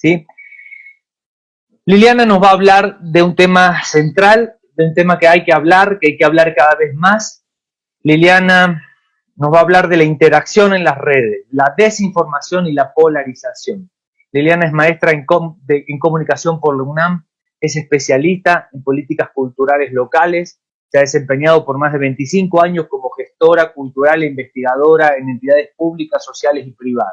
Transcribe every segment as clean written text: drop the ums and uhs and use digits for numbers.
¿sí? Liliana nos va a hablar de un tema central, de un tema que hay que hablar cada vez más. Liliana nos va a hablar de la interacción en las redes, la desinformación y la polarización. Liliana es maestra en comunicación por la UNAM, es especialista en políticas culturales locales, se ha desempeñado por más de 25 años como gestora cultural e investigadora en entidades públicas, sociales y privadas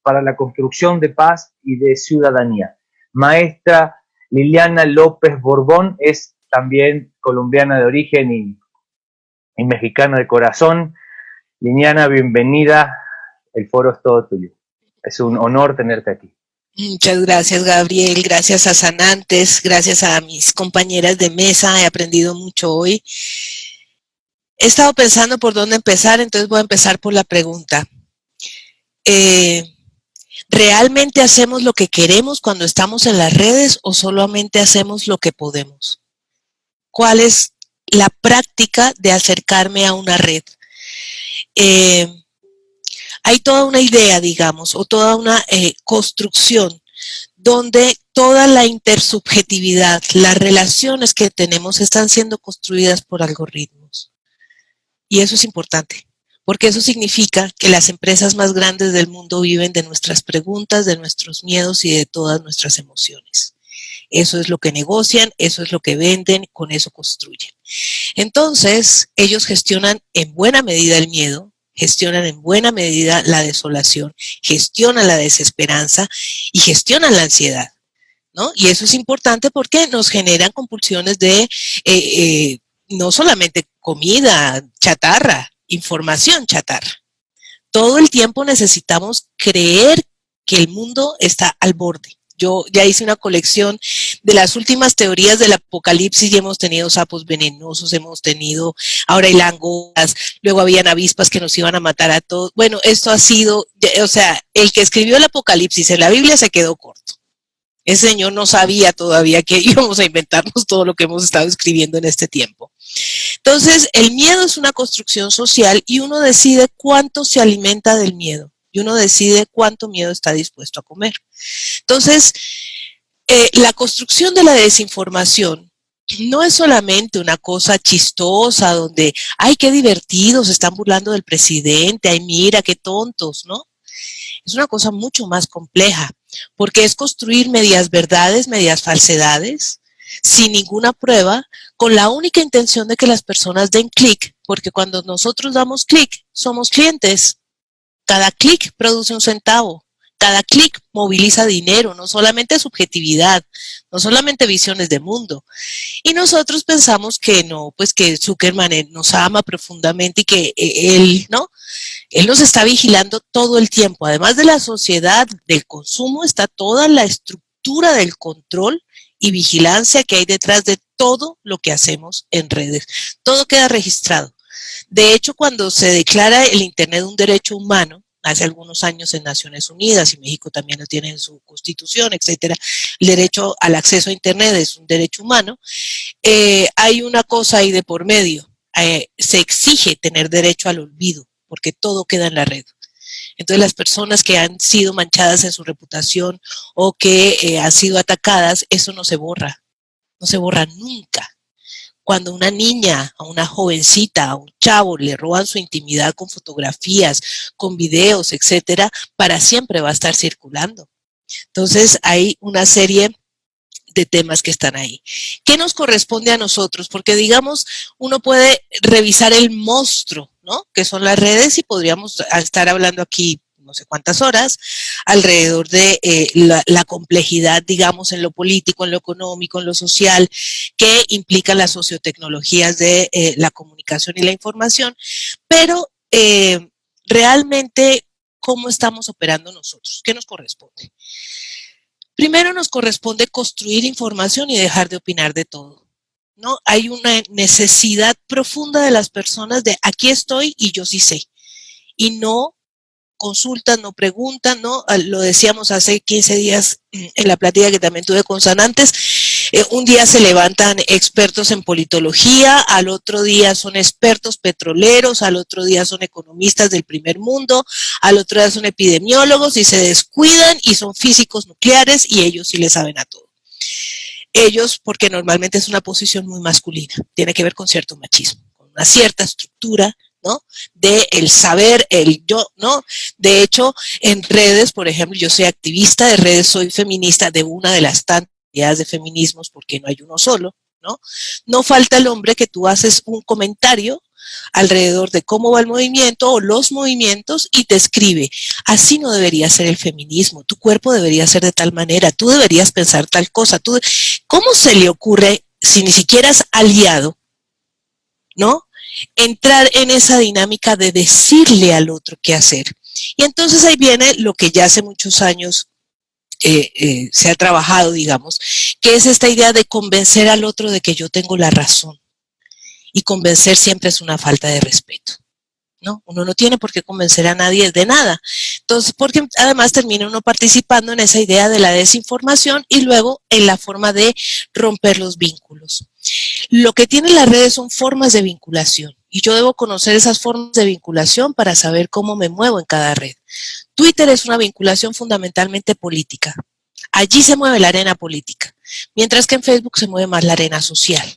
para la construcción de paz y de ciudadanía. Maestra Liliana López Borbón es también colombiana de origen y mexicana de corazón. Liliana, bienvenida. El foro es todo tuyo. Es un honor tenerte aquí. Muchas gracias, Gabriel. Gracias a Sanantes, gracias a mis compañeras de mesa. He aprendido mucho hoy. He estado pensando por dónde empezar, entonces voy a empezar por la pregunta. ¿Realmente hacemos lo que queremos cuando estamos en las redes o solamente hacemos lo que podemos? ¿Cuál es la práctica de acercarme a una red? Hay toda una idea, digamos, o toda una construcción donde toda la intersubjetividad, las relaciones que tenemos están siendo construidas por algoritmos. Y eso es importante, porque eso significa que las empresas más grandes del mundo viven de nuestras preguntas, de nuestros miedos y de todas nuestras emociones. Eso es lo que negocian, eso es lo que venden, con eso construyen. Entonces, ellos gestionan en buena medida el miedo, gestionan en buena medida la desolación, gestionan la desesperanza y gestionan la ansiedad, ¿no? Y eso es importante porque nos generan compulsiones de no solamente comida, chatarra, información chatarra. Todo el tiempo necesitamos creer que el mundo está al borde. Yo ya hice una colección de las últimas teorías del apocalipsis y hemos tenido sapos venenosos, hemos tenido, ahora hay langostas, luego habían avispas que nos iban a matar a todos. Bueno, esto ha sido, o sea, el que escribió el apocalipsis en la Biblia se quedó corto. Ese señor no sabía todavía que íbamos a inventarnos todo lo que hemos estado escribiendo en este tiempo. Entonces, el miedo es una construcción social y uno decide cuánto se alimenta del miedo y uno decide cuánto miedo está dispuesto a comer. Entonces, la construcción de la desinformación no es solamente una cosa chistosa donde, ay, qué divertidos, se están burlando del presidente, ay, mira, qué tontos, ¿no? Es una cosa mucho más compleja, porque es construir medias verdades, medias falsedades, sin ninguna prueba, con la única intención de que las personas den clic, porque cuando nosotros damos clic, somos clientes. Cada clic produce un centavo. Cada clic moviliza dinero, no solamente subjetividad, no solamente visiones de mundo. Y nosotros pensamos que no, pues que Zuckerman nos ama profundamente y que él, ¿no? Él nos está vigilando todo el tiempo. Además de la sociedad del consumo, está toda la estructura del control y vigilancia que hay detrás de todo lo que hacemos en redes. Todo queda registrado. De hecho, cuando se declara el Internet un derecho humano, hace algunos años en Naciones Unidas, y México también lo tiene en su constitución, etcétera, el derecho al acceso a Internet es un derecho humano, hay una cosa ahí de por medio, se exige tener derecho al olvido, porque todo queda en la red. Entonces las personas que han sido manchadas en su reputación o que han sido atacadas, eso no se borra nunca. Cuando una niña, a una jovencita, a un chavo le roban su intimidad con fotografías, con videos, etcétera, para siempre va a estar circulando. Entonces hay una serie de temas que están ahí. ¿Qué nos corresponde a nosotros? Porque digamos, uno puede revisar el monstruo, ¿no? Que son las redes y podríamos estar hablando aquí no sé cuántas horas, alrededor de la complejidad, digamos, en lo político, en lo económico, en lo social, que implican las sociotecnologías de la comunicación y la información, pero realmente, ¿cómo estamos operando nosotros? ¿Qué nos corresponde? Primero nos corresponde construir información y dejar de opinar de todo, ¿no? Hay una necesidad profunda de las personas de aquí estoy y yo sí sé, y no consultan, no preguntan, ¿no? Lo decíamos hace 15 días en la plática que también tuve con Sanantes, Un día se levantan expertos en politología, al otro día son expertos petroleros, al otro día son economistas del primer mundo, al otro día son epidemiólogos y se descuidan y son físicos nucleares y ellos sí le saben a todo. Ellos, porque normalmente es una posición muy masculina, tiene que ver con cierto machismo, con una cierta estructura, ¿no? De el saber, el yo, ¿no? De hecho, en redes, por ejemplo, yo soy activista de redes, soy feminista de una de las tantas de feminismos, porque no hay uno solo, ¿no? No falta el hombre que tú haces un comentario alrededor de cómo va el movimiento o los movimientos y te escribe, así no debería ser el feminismo, tu cuerpo debería ser de tal manera, tú deberías pensar tal cosa, ¿cómo se le ocurre, si ni siquiera has aliado, ¿no? Entrar en esa dinámica de decirle al otro qué hacer? Y entonces ahí viene lo que ya hace muchos años se ha trabajado, digamos, que es esta idea de convencer al otro de que yo tengo la razón. Y convencer siempre es una falta de respeto, ¿no? Uno no tiene por qué convencer a nadie de nada. Entonces, porque además termina uno participando en esa idea de la desinformación y luego en la forma de romper los vínculos. Lo que tienen las redes son formas de vinculación y yo debo conocer esas formas de vinculación para saber cómo me muevo en cada red. Twitter es una vinculación fundamentalmente política. Allí se mueve la arena política, mientras que en Facebook se mueve más la arena social.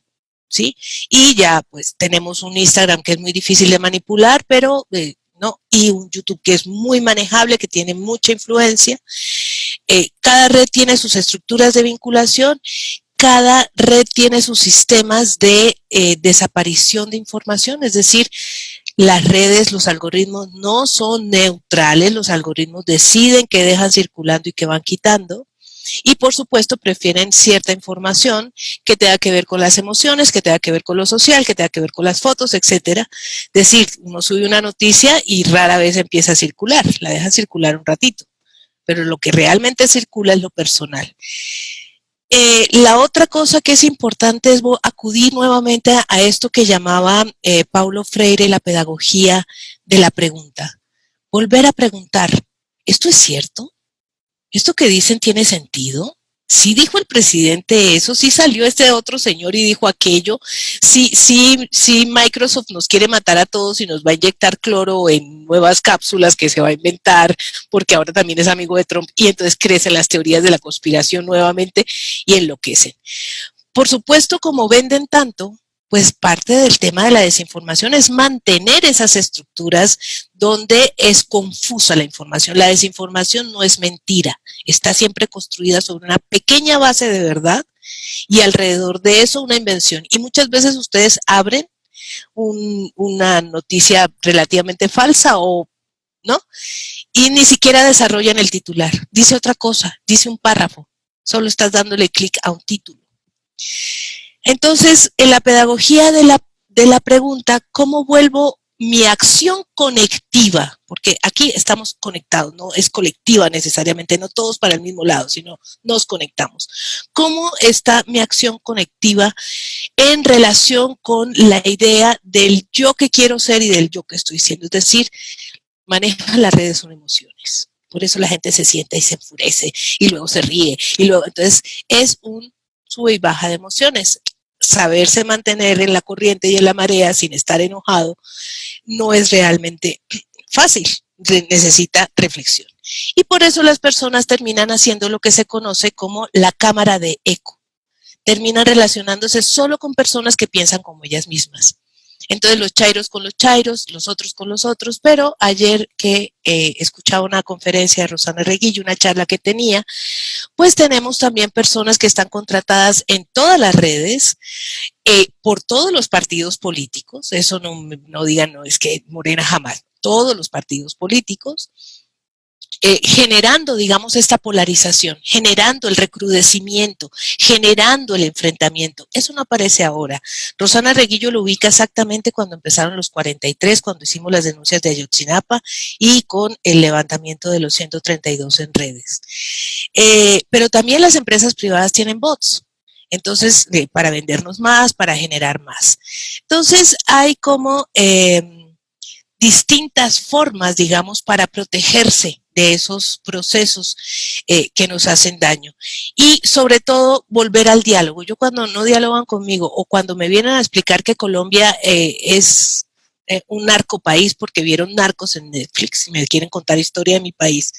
¿Sí? Y ya pues tenemos un Instagram que es muy difícil de manipular, pero no, y un YouTube que es muy manejable, que tiene mucha influencia. Cada red tiene sus estructuras de vinculación, cada red tiene sus sistemas de desaparición de información, es decir, las redes, los algoritmos no son neutrales, los algoritmos deciden qué dejan circulando y qué van quitando. Y por supuesto prefieren cierta información que tenga que ver con las emociones, que tenga que ver con lo social, que tenga que ver con las fotos, etcétera. Es decir, uno sube una noticia y rara vez empieza a circular, la dejan circular un ratito, pero lo que realmente circula es lo personal. La otra cosa que es importante es acudir nuevamente a esto que llamaba Paulo Freire la pedagogía de la pregunta. Volver a preguntar, ¿esto es cierto? ¿Esto que dicen tiene sentido? ¿Sí dijo el presidente eso? ¿Sí salió este otro señor y dijo aquello? ¿Sí Microsoft nos quiere matar a todos y nos va a inyectar cloro en nuevas cápsulas que se va a inventar porque ahora también es amigo de Trump y entonces crecen las teorías de la conspiración nuevamente y enloquecen? Por supuesto, como venden tanto, pues parte del tema de la desinformación es mantener esas estructuras donde es confusa la información. La desinformación no es mentira, está siempre construida sobre una pequeña base de verdad y alrededor de eso una invención. Y muchas veces ustedes abren una noticia relativamente falsa o ¿no? Y ni siquiera desarrollan el titular. Dice otra cosa, dice un párrafo, solo estás dándole clic a un título. Entonces, en la pedagogía de la pregunta, ¿cómo vuelvo mi acción conectiva? Porque aquí estamos conectados, no es colectiva necesariamente, no todos para el mismo lado, sino nos conectamos. ¿Cómo está mi acción conectiva en relación con la idea del yo que quiero ser y del yo que estoy siendo? Es decir, maneja las redes son emociones. Por eso la gente se sienta y se enfurece y luego se ríe. Y luego, entonces, es un sube y baja de emociones. Saberse mantener en la corriente y en la marea sin estar enojado no es realmente fácil, necesita reflexión. Y por eso las personas terminan haciendo lo que se conoce como la cámara de eco. Terminan relacionándose solo con personas que piensan como ellas mismas. Entonces los chairos con los otros con los otros, pero ayer que escuchaba una conferencia de Rosana Reguillo, una charla que tenía, pues tenemos también personas que están contratadas en todas las redes, por todos los partidos políticos, eso no digan, no es que Morena jamás, todos los partidos políticos, generando, digamos, esta polarización, generando el recrudecimiento, generando el enfrentamiento. Eso no aparece ahora. Rosana Reguillo lo ubica exactamente cuando empezaron los 43, cuando hicimos las denuncias de Ayotzinapa y con el levantamiento de los 132 en redes. Pero también las empresas privadas tienen bots. Entonces, para vendernos más, para generar más. Entonces, hay como distintas formas, digamos, para protegerse de esos procesos que nos hacen daño. Y sobre todo, volver al diálogo. Yo cuando no dialogan conmigo o cuando me vienen a explicar que Colombia es un narcopaís porque vieron Narcos en Netflix y me quieren contar historia de mi país,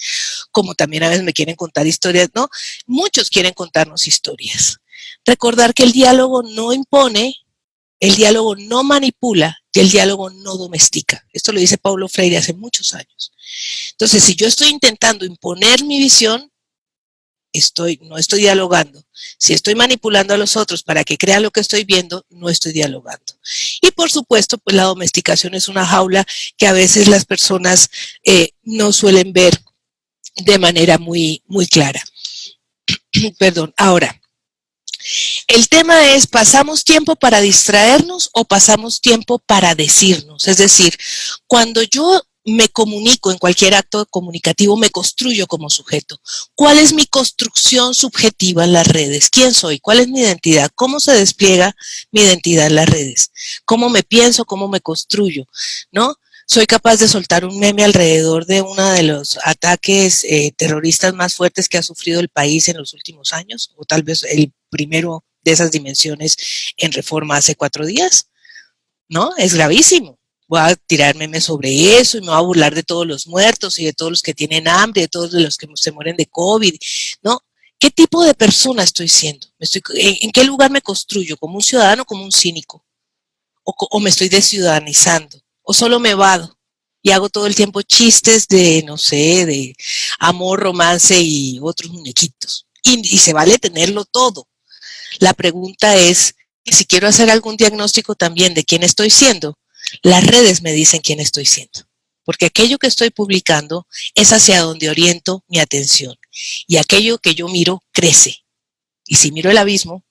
como también a veces me quieren contar historias, ¿no? Muchos quieren contarnos historias. Recordar que el diálogo no impone, el diálogo no manipula y el diálogo no domestica. Esto lo dice Paulo Freire hace muchos años. Entonces, si yo estoy intentando imponer mi visión, no estoy dialogando. Si estoy manipulando a los otros para que crean lo que estoy viendo, no estoy dialogando. Y por supuesto, pues la domesticación es una jaula que a veces las personas no suelen ver de manera muy, muy clara. Perdón. Ahora, el tema es, ¿pasamos tiempo para distraernos o pasamos tiempo para decirnos? Es decir, cuando yo me comunico en cualquier acto comunicativo, me construyo como sujeto. ¿Cuál es mi construcción subjetiva en las redes? ¿Quién soy? ¿Cuál es mi identidad? ¿Cómo se despliega mi identidad en las redes? ¿Cómo me pienso? ¿Cómo me construyo? ¿No? Soy capaz de soltar un meme alrededor de uno de los ataques terroristas más fuertes que ha sufrido el país en los últimos años, o tal vez el primero de esas dimensiones en Reforma hace 4 días, ¿no? Es gravísimo. Voy a tirar memes sobre eso y me voy a burlar de todos los muertos y de todos los que tienen hambre, de todos los que se mueren de COVID, ¿no? ¿Qué tipo de persona estoy siendo? ¿En qué lugar me construyo? ¿Como un ciudadano o como un cínico? ¿O me estoy desciudadanizando? ¿O solo me evado? Y hago todo el tiempo chistes de, no sé, de amor, romance y otros muñequitos. Y se vale tenerlo todo. La pregunta es, si quiero hacer algún diagnóstico también de quién estoy siendo, las redes me dicen quién estoy siendo. Porque aquello que estoy publicando es hacia donde oriento mi atención. Y aquello que yo miro crece. Y si miro el abismo,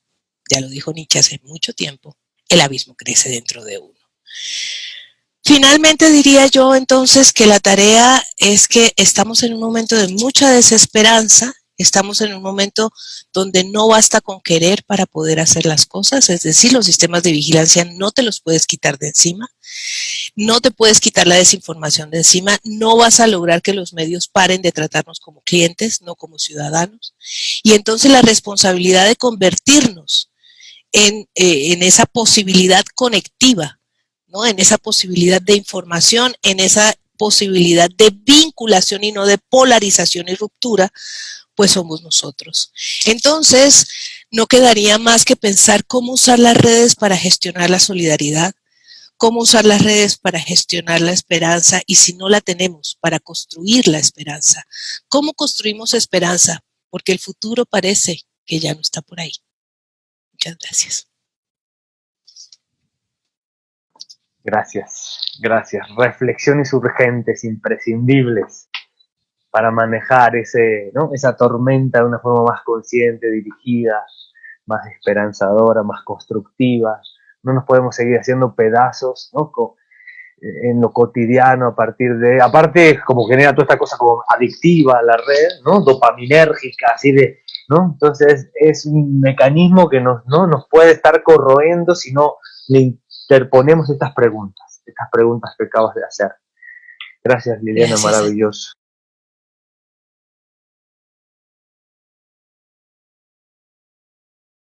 ya lo dijo Nietzsche hace mucho tiempo, el abismo crece dentro de uno. Finalmente diría yo entonces que la tarea es que estamos en un momento de mucha desesperanza, estamos en un momento donde no basta con querer para poder hacer las cosas, es decir, los sistemas de vigilancia no te los puedes quitar de encima, no te puedes quitar la desinformación de encima, no vas a lograr que los medios paren de tratarnos como clientes, no como ciudadanos, y entonces la responsabilidad de convertirnos en esa posibilidad conectiva, ¿no? En esa posibilidad de información, en esa posibilidad de vinculación y no de polarización y ruptura, pues somos nosotros. Entonces, no quedaría más que pensar cómo usar las redes para gestionar la solidaridad, cómo usar las redes para gestionar la esperanza y si no la tenemos, para construir la esperanza. ¿Cómo construimos esperanza? Porque el futuro parece que ya no está por ahí. Muchas gracias. Gracias. Reflexiones urgentes, imprescindibles para manejar esa tormenta de una forma más consciente, dirigida, más esperanzadora, más constructiva. No nos podemos seguir haciendo pedazos, ¿no? En lo cotidiano aparte como genera toda esta cosa como adictiva a la red, ¿no? Dopaminérgica, así de, ¿no? Entonces es un mecanismo que nos puede estar corroendo si no le interponemos estas preguntas que acabas de hacer. Gracias, Liliana, Gracias. maravilloso.